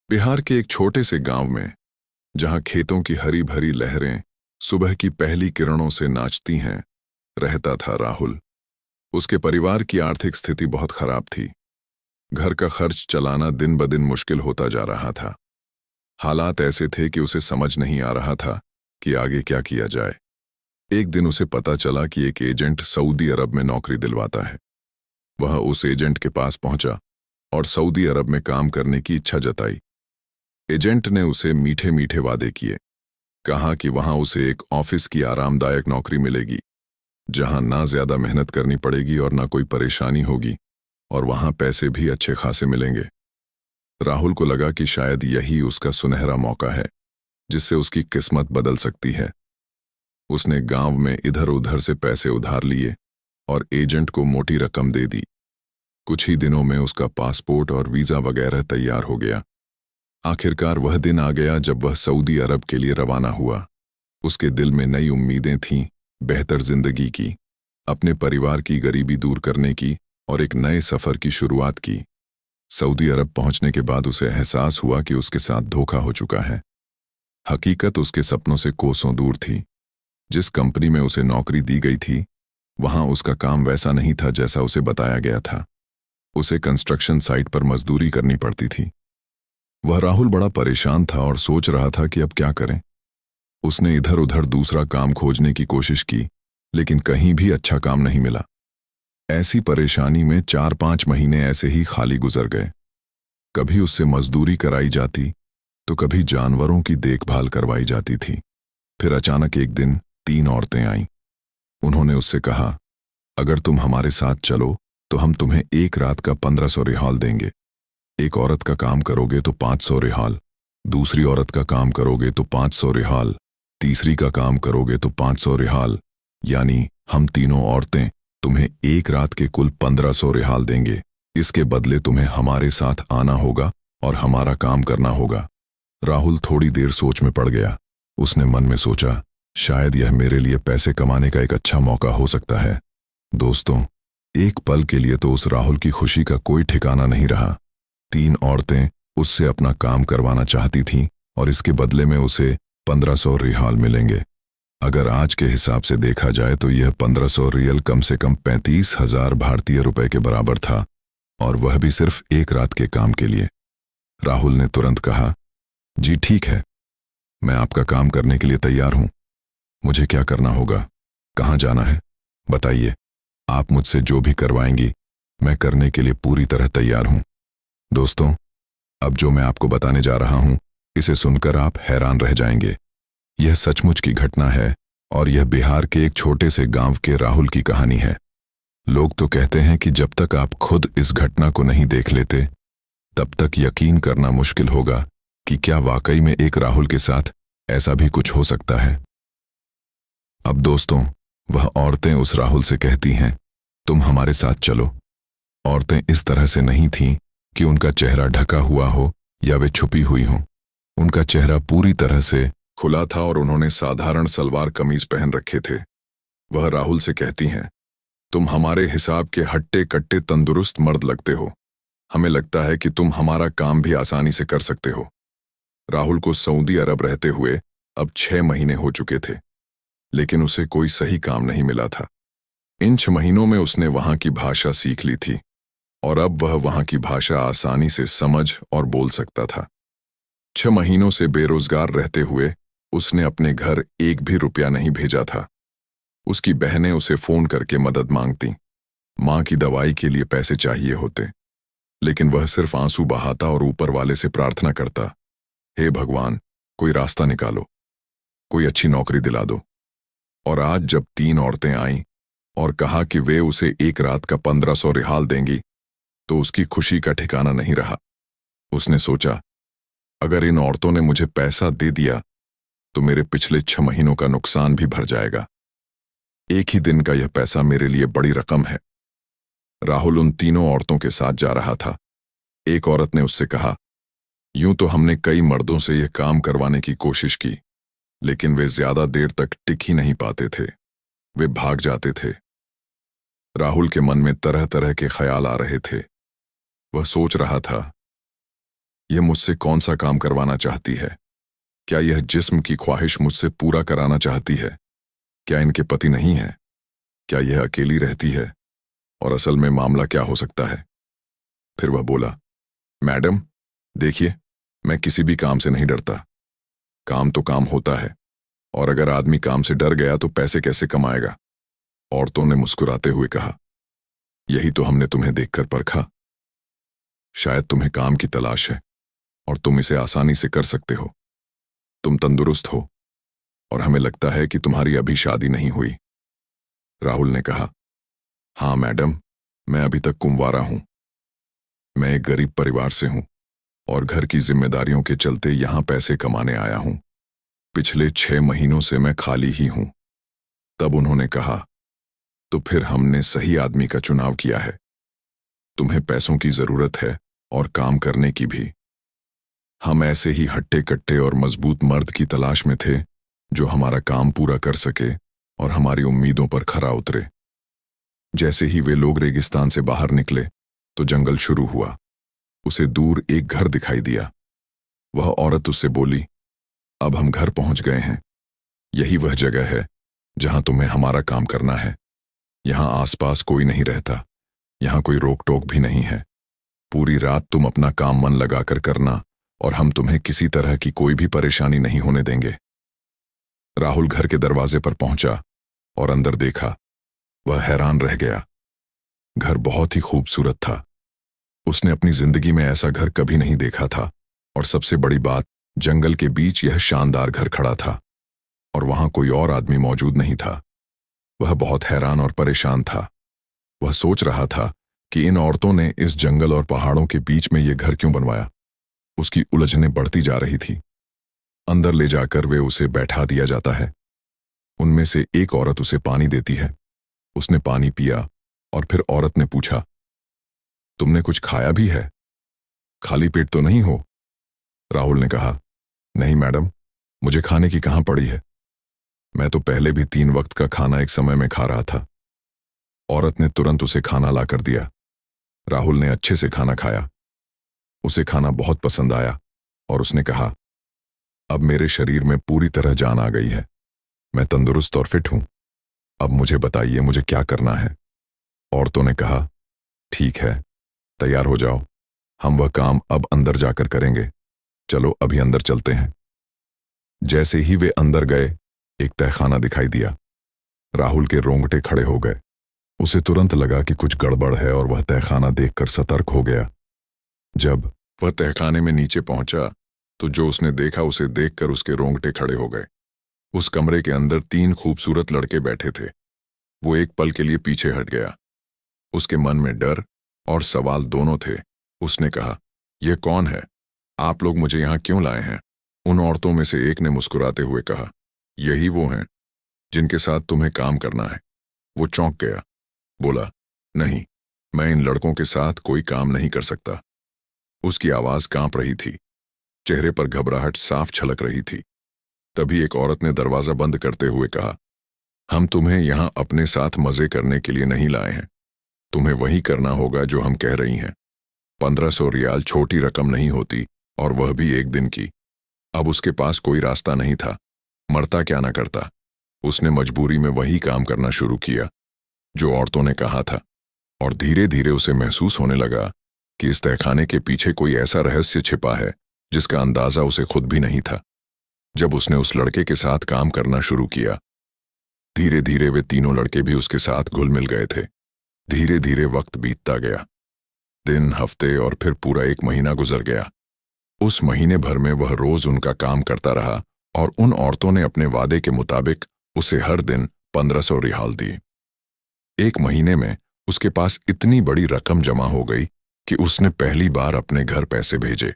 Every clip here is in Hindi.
बिहार के एक छोटे से गांव में, जहां खेतों की हरी भरी लहरें सुबह की पहली किरणों से नाचती हैं, रहता था राहुल। उसके परिवार की आर्थिक स्थिति बहुत खराब थी। घर का खर्च चलाना दिन ब दिन मुश्किल होता जा रहा था। हालात ऐसे थे कि उसे समझ नहीं आ रहा था कि आगे क्या किया जाए। एक दिन उसे पता चला कि एक एजेंट सऊदी अरब में नौकरी दिलवाता है। वह उस एजेंट के पास पहुंचा और सऊदी अरब में काम करने की इच्छा जताई। एजेंट ने उसे मीठे मीठे वादे किए। कहा कि वहां उसे एक ऑफिस की आरामदायक नौकरी मिलेगी, जहां ना ज्यादा मेहनत करनी पड़ेगी और ना कोई परेशानी होगी, और वहां पैसे भी अच्छे खासे मिलेंगे। राहुल को लगा कि शायद यही उसका सुनहरा मौका है, जिससे उसकी किस्मत बदल सकती है। उसने गांव में इधर उधर से पैसे उधार लिए और एजेंट को मोटी रकम दे दी। कुछ ही दिनों में उसका पासपोर्ट और वीजा वगैरह तैयार हो गया। आखिरकार वह दिन आ गया जब वह सऊदी अरब के लिए रवाना हुआ। उसके दिल में नई उम्मीदें थीं, बेहतर जिंदगी की, अपने परिवार की गरीबी दूर करने की और एक नए सफर की शुरुआत की। सऊदी अरब पहुंचने के बाद उसे एहसास हुआ कि उसके साथ धोखा हो चुका है। हकीकत उसके सपनों से कोसों दूर थी। जिस कंपनी में उसे नौकरी दी गई थी, वहां उसका काम वैसा नहीं था जैसा उसे बताया गया था। उसे कंस्ट्रक्शन साइट पर मजदूरी करनी पड़ती थी। वह राहुल बड़ा परेशान था और सोच रहा था कि अब क्या करें। उसने इधर उधर दूसरा काम खोजने की कोशिश की, लेकिन कहीं भी अच्छा काम नहीं मिला। ऐसी परेशानी में 4-5 महीने ऐसे ही खाली गुजर गए। कभी उससे मजदूरी कराई जाती, तो कभी जानवरों की देखभाल करवाई जाती थी। फिर अचानक एक दिन 3 औरतें आईं। उन्होंने उससे कहा, अगर तुम हमारे साथ चलो तो हम तुम्हें एक रात का 1500 रिहाल देंगे। एक औरत का काम करोगे तो 500 रिहाल, दूसरी औरत का काम करोगे तो 500 रिहाल, तीसरी का काम करोगे तो 500 रिहाल, यानी हम तीनों औरतें तुम्हें एक रात के कुल 1500 रिहाल देंगे। इसके बदले तुम्हें हमारे साथ आना होगा और हमारा काम करना होगा। राहुल थोड़ी देर सोच में पड़ गया। उसने मन में सोचा, शायद यह मेरे लिए पैसे कमाने का एक अच्छा मौका हो सकता है। दोस्तों, एक पल के लिए तो उस राहुल की खुशी का कोई ठिकाना नहीं रहा। 3 औरतें उससे अपना काम करवाना चाहती थीं और इसके बदले में उसे 1500 रियाल मिलेंगे। अगर आज के हिसाब से देखा जाए तो यह 1500 रियल कम से कम 35,000 भारतीय रुपए के बराबर था, और वह भी सिर्फ एक रात के काम के लिए। राहुल ने तुरंत कहा, जी ठीक है, मैं आपका काम करने के लिए तैयार हूं। मुझे क्या करना होगा, कहां जाना है, बताइए। आप मुझसे जो भी करवाएंगी, मैं करने के लिए पूरी तरह तैयार हूं। दोस्तों, अब जो मैं आपको बताने जा रहा हूं, इसे सुनकर आप हैरान रह जाएंगे। यह सचमुच की घटना है और यह बिहार के एक छोटे से गांव के राहुल की कहानी है। लोग तो कहते हैं कि जब तक आप खुद इस घटना को नहीं देख लेते, तब तक यकीन करना मुश्किल होगा कि क्या वाकई में एक राहुल के साथ ऐसा भी कुछ हो सकता है। अब दोस्तों, वह औरतें उस राहुल से कहती हैं, तुम हमारे साथ चलो। औरतें इस तरह से नहीं थीं कि उनका चेहरा ढका हुआ हो या वे छुपी हुई हों। उनका चेहरा पूरी तरह से खुला था और उन्होंने साधारण सलवार कमीज पहन रखे थे। वह राहुल से कहती हैं, तुम हमारे हिसाब के हट्टे कट्टे तंदुरुस्त मर्द लगते हो। हमें लगता है कि तुम हमारा काम भी आसानी से कर सकते हो। राहुल को सऊदी अरब रहते हुए अब 6 महीने हो चुके थे, लेकिन उसे कोई सही काम नहीं मिला था। इन 6 महीनों में उसने वहां की भाषा सीख ली थी और अब वह वहां की भाषा आसानी से समझ और बोल सकता था। 6 महीनों से बेरोजगार रहते हुए उसने अपने घर एक भी रुपया नहीं भेजा था। उसकी बहनें उसे फोन करके मदद मांगती। मां की दवाई के लिए पैसे चाहिए होते, लेकिन वह सिर्फ आंसू बहाता और ऊपर वाले से प्रार्थना करता, हे भगवान, कोई रास्ता निकालो, कोई अच्छी नौकरी दिला दो। और आज जब 3 औरतें आईं और कहा कि वे उसे एक रात का 1500 रिहाल देंगी, तो उसकी खुशी का ठिकाना नहीं रहा। उसने सोचा, अगर इन औरतों ने मुझे पैसा दे दिया तो मेरे पिछले 6 महीनों का नुकसान भी भर जाएगा। एक ही दिन का यह पैसा मेरे लिए बड़ी रकम है। राहुल उन तीनों औरतों के साथ जा रहा था। एक औरत ने उससे कहा, यूं तो हमने कई मर्दों से यह काम करवाने की कोशिश की, लेकिन वे ज्यादा देर तक टिक ही नहीं पाते थे, वे भाग जाते थे। राहुल के मन में तरह तरह के ख्याल आ रहे थे। वह सोच रहा था, यह मुझसे कौन सा काम करवाना चाहती है? क्या यह जिस्म की ख्वाहिश मुझसे पूरा कराना चाहती है? क्या इनके पति नहीं है? क्या यह अकेली रहती है? और असल में मामला क्या हो सकता है? फिर वह बोला, मैडम, देखिए, मैं किसी भी काम से नहीं डरता। काम तो काम होता है, और अगर आदमी काम से डर गया तो पैसे कैसे कमाएगा? औरतों ने मुस्कुराते हुए कहा, यही तो हमने तुम्हें देखकर परखा। शायद तुम्हें काम की तलाश है और तुम इसे आसानी से कर सकते हो। तुम तंदुरुस्त हो और हमें लगता है कि तुम्हारी अभी शादी नहीं हुई। राहुल ने कहा, हाँ मैडम, मैं अभी तक कुंवारा हूं। मैं एक गरीब परिवार से हूं और घर की जिम्मेदारियों के चलते यहां पैसे कमाने आया हूं। पिछले 6 महीनों से मैं खाली ही हूं। तब उन्होंने कहा, तो फिर हमने सही आदमी का चुनाव किया है। तुम्हें पैसों की जरूरत है और काम करने की भी। हम ऐसे ही हट्टे कट्टे और मजबूत मर्द की तलाश में थे जो हमारा काम पूरा कर सके और हमारी उम्मीदों पर खरा उतरे। जैसे ही वे लोग रेगिस्तान से बाहर निकले तो जंगल शुरू हुआ। उसे दूर एक घर दिखाई दिया। वह औरत उससे बोली, अब हम घर पहुंच गए हैं। यही वह जगह है जहां तुम्हें हमारा काम करना है। यहां आसपास कोई नहीं रहता, यहां कोई रोक टोक भी नहीं है। पूरी रात तुम अपना काम मन लगाकर करना और हम तुम्हें किसी तरह की कोई भी परेशानी नहीं होने देंगे। राहुल घर के दरवाजे पर पहुंचा और अंदर देखा। वह हैरान रह गया। घर बहुत ही खूबसूरत था। उसने अपनी जिंदगी में ऐसा घर कभी नहीं देखा था, और सबसे बड़ी बात, जंगल के बीच यह शानदार घर खड़ा था और वहां कोई और आदमी मौजूद नहीं था। वह बहुत हैरान और परेशान था। वह सोच रहा था कि इन औरतों ने इस जंगल और पहाड़ों के बीच में यह घर क्यों बनवाया। उसकी उलझनें बढ़ती जा रही थी। अंदर ले जाकर वे उसे बैठा दिया जाता है। उनमें से एक औरत उसे पानी देती है। उसने पानी पिया और फिर औरत ने पूछा, तुमने कुछ खाया भी है? खाली पेट तो नहीं हो? राहुल ने कहा, नहीं मैडम, मुझे खाने की कहां पड़ी है। मैं तो पहले भी 3 वक्त का खाना एक समय में खा रहा था। औरत ने तुरंत उसे खाना लाकर दिया। राहुल ने अच्छे से खाना खाया। उसे खाना बहुत पसंद आया और उसने कहा, अब मेरे शरीर में पूरी तरह जान आ गई है। मैं तंदुरुस्त और फिट हूं। अब मुझे बताइए, मुझे क्या करना है? औरतों ने कहा, ठीक है, तैयार हो जाओ। हम वह काम अब अंदर जाकर करेंगे। चलो अभी अंदर चलते हैं। जैसे ही वे अंदर गए, एक तहखाना दिखाई दिया। राहुल के रोंगटे खड़े हो गए। उसे तुरंत लगा कि कुछ गड़बड़ है और वह तहखाना देखकर सतर्क हो गया। जब वह तहखाने में नीचे पहुंचा तो जो उसने देखा उसे देखकर उसके रोंगटे खड़े हो गए। उस कमरे के अंदर 3 खूबसूरत लड़के बैठे थे। वो एक पल के लिए पीछे हट गया। उसके मन में डर और सवाल दोनों थे। उसने कहा, यह कौन है? आप लोग मुझे यहां क्यों लाए हैं? उन औरतों में से एक ने मुस्कुराते हुए कहा, यही वो हैं जिनके साथ तुम्हें काम करना है। वो चौंक गया, बोला, नहीं, मैं इन लड़कों के साथ कोई काम नहीं कर सकता। उसकी आवाज कांप रही थी। चेहरे पर घबराहट साफ झलक रही थी। तभी एक औरत ने दरवाजा बंद करते हुए कहा, हम तुम्हें यहां अपने साथ मजे करने के लिए नहीं लाए हैं। तुम्हें वही करना होगा जो हम कह रही हैं। 1500 रियाल छोटी रकम नहीं होती, और वह भी एक दिन की। अब उसके पास कोई रास्ता नहीं था। मरता क्या ना करता। उसने मजबूरी में वही काम करना शुरू किया जो औरतों ने कहा था, और धीरे धीरे उसे महसूस होने लगा कि इस तहखाने के पीछे कोई ऐसा रहस्य छिपा है जिसका अंदाजा उसे खुद भी नहीं था। जब उसने उस लड़के के साथ काम करना शुरू किया, धीरे धीरे वे तीनों लड़के भी उसके साथ घुल मिल गए थे। धीरे धीरे वक्त बीतता गया। दिन, हफ्ते और फिर पूरा 1 महीना गुजर गया। उस महीने भर में वह रोज उनका काम करता रहा और उन औरतों ने अपने वादे के मुताबिक उसे हर दिन 1500 रियाल दी। 1 महीने में उसके पास इतनी बड़ी रकम जमा हो गई कि उसने पहली बार अपने घर पैसे भेजे।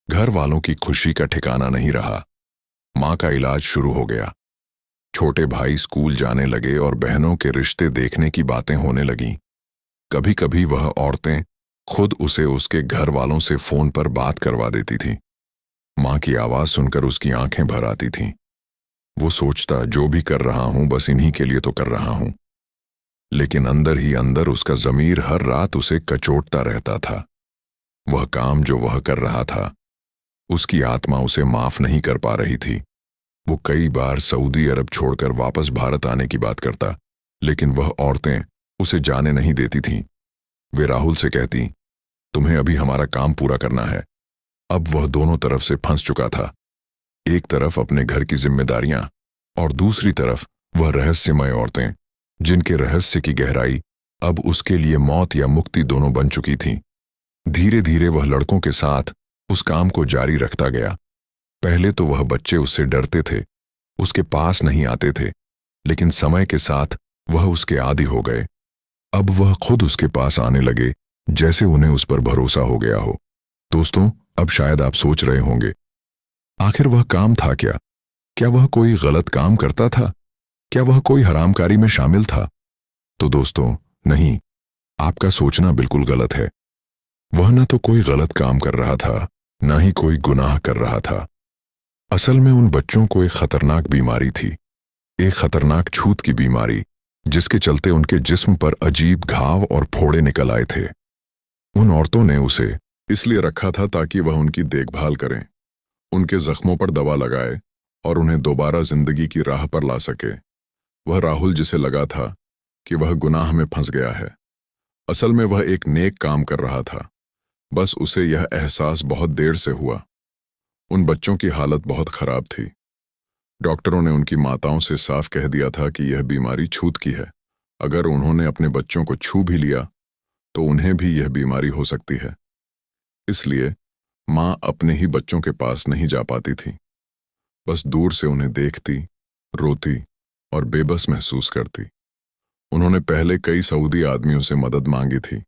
घर वालों की खुशी का ठिकाना नहीं रहा। मां का इलाज शुरू हो गया। छोटे भाई स्कूल जाने लगे और बहनों के रिश्ते देखने की बातें होने लगीं। कभी कभी वह औरतें खुद उसे उसके घर वालों से फोन पर बात करवा देती थीं। मां की आवाज सुनकर उसकी आंखें भर आती थीं। वो सोचता, जो भी कर रहा हूं बस इन्हीं के लिए तो कर रहा हूं। लेकिन अंदर ही अंदर उसका ज़मीर हर रात उसे कचोटता रहता था। वह काम जो वह कर रहा था, उसकी आत्मा उसे माफ नहीं कर पा रही थी। वो कई बार सऊदी अरब छोड़कर वापस भारत आने की बात करता, लेकिन वह औरतें उसे जाने नहीं देती थीं। वे राहुल से कहती, तुम्हें अभी हमारा काम पूरा करना है। अब वह दोनों तरफ से फंस चुका था। एक तरफ अपने घर की जिम्मेदारियां और दूसरी तरफ वह रहस्यमय औरतें, जिनके रहस्य की गहराई अब उसके लिए मौत या मुक्ति दोनों बन चुकी थीं। धीरे धीरे वह लड़कों के साथ उस काम को जारी रखता गया। पहले तो वह बच्चे उससे डरते थे, उसके पास नहीं आते थे, लेकिन समय के साथ वह उसके आदी हो गए। अब वह खुद उसके पास आने लगे, जैसे उन्हें उस पर भरोसा हो गया हो। दोस्तों, अब शायद आप सोच रहे होंगे, आखिर वह काम था क्या? क्या वह कोई गलत काम करता था? क्या वह कोई हरामकारी में शामिल था? तो दोस्तों, नहीं, आपका सोचना बिल्कुल गलत है। वह न तो कोई गलत काम कर रहा था, ना ही कोई गुनाह कर रहा था। असल में उन बच्चों को एक खतरनाक बीमारी थी, एक खतरनाक छूत की बीमारी, जिसके चलते उनके जिस्म पर अजीब घाव और फोड़े निकल आए थे। उन औरतों ने उसे इसलिए रखा था ताकि वह उनकी देखभाल करें, उनके जख्मों पर दवा लगाए और उन्हें दोबारा जिंदगी की राह पर ला सके। वह राहुल, जिसे लगा था कि वह गुनाह में फंस गया है, असल में वह एक नेक काम कर रहा था। बस उसे यह एहसास बहुत देर से हुआ। उन बच्चों की हालत बहुत खराब थी। डॉक्टरों ने उनकी माताओं से साफ कह दिया था कि यह बीमारी छूत की है। अगर उन्होंने अपने बच्चों को छू भी लिया तो उन्हें भी यह बीमारी हो सकती है। इसलिए माँ अपने ही बच्चों के पास नहीं जा पाती थी, बस दूर से उन्हें देखती, रोती और बेबस महसूस करती। उन्होंने पहले कई सऊदी आदमियों से मदद मांगी थी,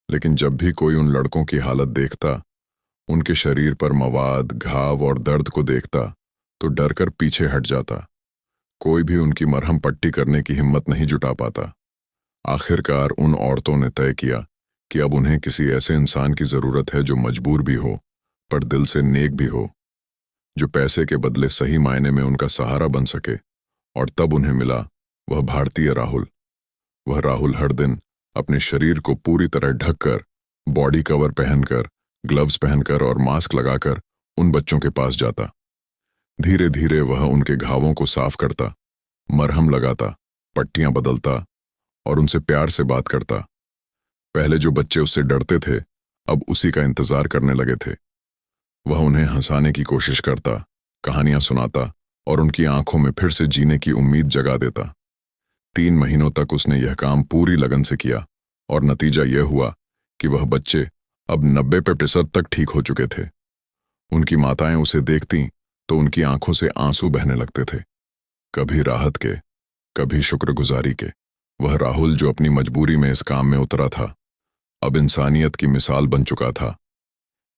लेकिन जब भी कोई उन लड़कों की हालत देखता, उनके शरीर पर मवाद, घाव और दर्द को देखता, तो डरकर पीछे हट जाता। कोई भी उनकी मरहम पट्टी करने की हिम्मत नहीं जुटा पाता। आखिरकार उन औरतों ने तय किया कि अब उन्हें किसी ऐसे इंसान की जरूरत है जो मजबूर भी हो, पर दिल से नेक भी हो, जो पैसे के बदले सही मायने में उनका सहारा बन सके। और तब उन्हें मिला वह भारतीय राहुल। वह राहुल हर दिन अपने शरीर को पूरी तरह ढककर, बॉडी कवर पहनकर, ग्लव्स पहनकर और मास्क लगाकर उन बच्चों के पास जाता। धीरे धीरे वह उनके घावों को साफ करता, मरहम लगाता, पट्टियां बदलता और उनसे प्यार से बात करता। पहले जो बच्चे उससे डरते थे, अब उसी का इंतजार करने लगे थे। वह उन्हें हंसाने की कोशिश करता, कहानियां सुनाता और उनकी आंखों में फिर से जीने की उम्मीद जगा देता। 3 महीनों तक उसने यह काम पूरी लगन से किया और नतीजा यह हुआ कि वह बच्चे अब 90% तक ठीक हो चुके थे। उनकी माताएं उसे देखतीं तो उनकी आंखों से आंसू बहने लगते थे, कभी राहत के, कभी शुक्रगुजारी के। वह राहुल, जो अपनी मजबूरी में इस काम में उतरा था, अब इंसानियत की मिसाल बन चुका था।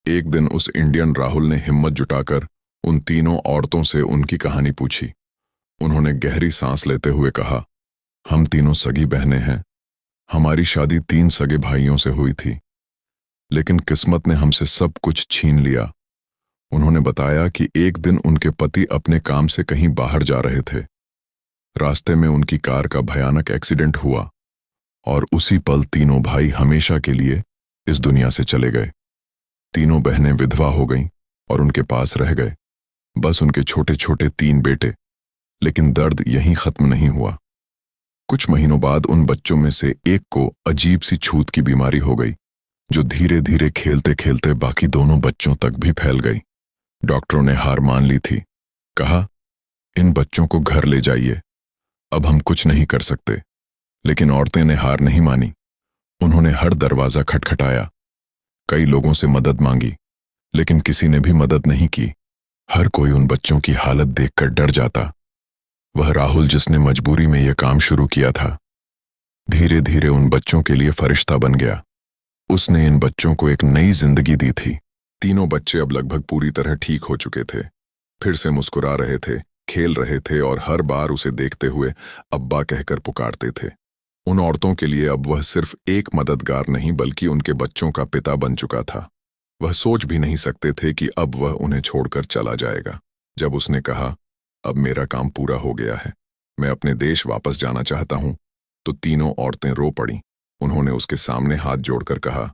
एक दिन उस इंडियन राहुल ने हिम्मत जुटाकर उन तीनों औरतों से उनकी कहानी पूछी। उन्होंने गहरी सांस लेते हुए कहा, हम तीनों सगी बहनें हैं। हमारी शादी 3 सगे भाइयों से हुई थी, लेकिन किस्मत ने हमसे सब कुछ छीन लिया। उन्होंने बताया कि एक दिन उनके पति अपने काम से कहीं बाहर जा रहे थे। रास्ते में उनकी कार का भयानक एक्सीडेंट हुआ और उसी पल तीनों भाई हमेशा के लिए इस दुनिया से चले गए। तीनों बहनें विधवा हो गईं और उनके पास रह गए बस उनके छोटे छोटे 3 बेटे। लेकिन दर्द यहीं खत्म नहीं हुआ। कुछ महीनों बाद उन बच्चों में से एक को अजीब सी छूत की बीमारी हो गई, जो धीरे धीरे खेलते खेलते बाकी दोनों बच्चों तक भी फैल गई। डॉक्टरों ने हार मान ली थी। कहा, इन बच्चों को घर ले जाइए, अब हम कुछ नहीं कर सकते। लेकिन औरतें ने हार नहीं मानी। उन्होंने हर दरवाजा खटखटाया, कई लोगों से मदद मांगी, लेकिन किसी ने भी मदद नहीं की। हर कोई उन बच्चों की हालत देखकर डर जाता। वह राहुल, जिसने मजबूरी में यह काम शुरू किया था, धीरे धीरे उन बच्चों के लिए फरिश्ता बन गया। उसने इन बच्चों को एक नई जिंदगी दी थी। तीनों बच्चे अब लगभग पूरी तरह ठीक हो चुके थे, फिर से मुस्कुरा रहे थे, खेल रहे थे और हर बार उसे देखते हुए अब्बा कहकर पुकारते थे। उन औरतों के लिए अब वह सिर्फ एक मददगार नहीं, बल्कि उनके बच्चों का पिता बन चुका था। वह सोच भी नहीं सकते थे कि अब वह उन्हें छोड़कर चला जाएगा। जब उसने कहा, अब मेरा काम पूरा हो गया है, मैं अपने देश वापस जाना चाहता हूं, तो तीनों औरतें रो पड़ीं। उन्होंने उसके सामने हाथ जोड़कर कहा,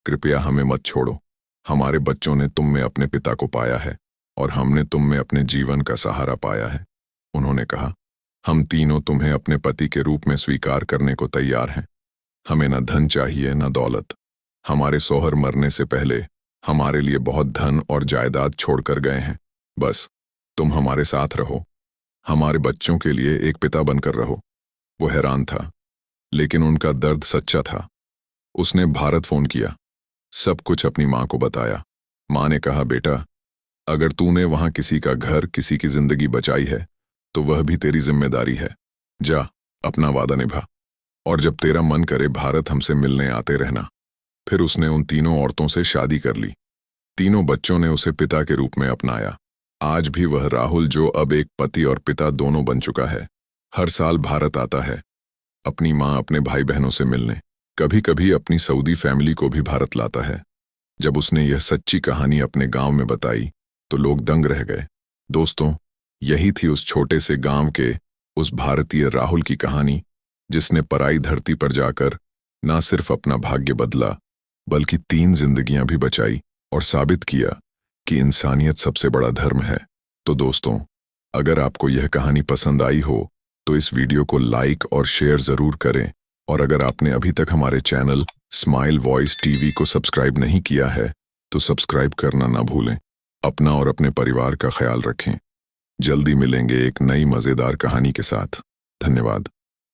कृपया हमें मत छोड़ो, हमारे बच्चों ने तुम में अपने पिता को पाया है और हमने तुम में अपने जीवन का सहारा पाया है। उन्होंने कहा, हम तीनों तुम्हें अपने पति के रूप में स्वीकार करने को तैयार हैं। हमें न धन चाहिए न दौलत। हमारे सोहर मरने से पहले हमारे लिए बहुत धन और जायदाद छोड़कर गए हैं। बस तुम हमारे साथ रहो, हमारे बच्चों के लिए एक पिता बनकर रहो। वो हैरान था, लेकिन उनका दर्द सच्चा था। उसने भारत फोन किया, सब कुछ अपनी माँ को बताया। माँ ने कहा, बेटा, अगर तूने वहां किसी का घर, किसी की जिंदगी बचाई है तो वह भी तेरी जिम्मेदारी है। जा, अपना वादा निभा, और जब तेरा मन करे भारत हमसे मिलने आते रहना। फिर उसने उन तीनों औरतों से शादी कर ली। तीनों बच्चों ने उसे पिता के रूप में अपनाया। आज भी वह राहुल, जो अब एक पति और पिता दोनों बन चुका है, हर साल भारत आता है, अपनी माँ, अपने भाई बहनों से मिलने। कभी कभी अपनी सऊदी फैमिली को भी भारत लाता है। जब उसने यह सच्ची कहानी अपने गांव में बताई तो लोग दंग रह गए। दोस्तों, यही थी उस छोटे से गांव के उस भारतीय राहुल की कहानी, जिसने पराई धरती पर जाकर न सिर्फ अपना भाग्य बदला, बल्कि 3 जिंदगियां भी बचाई और साबित किया कि इंसानियत सबसे बड़ा धर्म है। तो दोस्तों, अगर आपको यह कहानी पसंद आई हो तो इस वीडियो को लाइक और शेयर जरूर करें, और अगर आपने अभी तक हमारे चैनल स्माइल वॉइस टीवी को सब्सक्राइब नहीं किया है तो सब्सक्राइब करना ना भूलें। अपना और अपने परिवार का ख्याल रखें। जल्दी मिलेंगे एक नई मजेदार कहानी के साथ। धन्यवाद।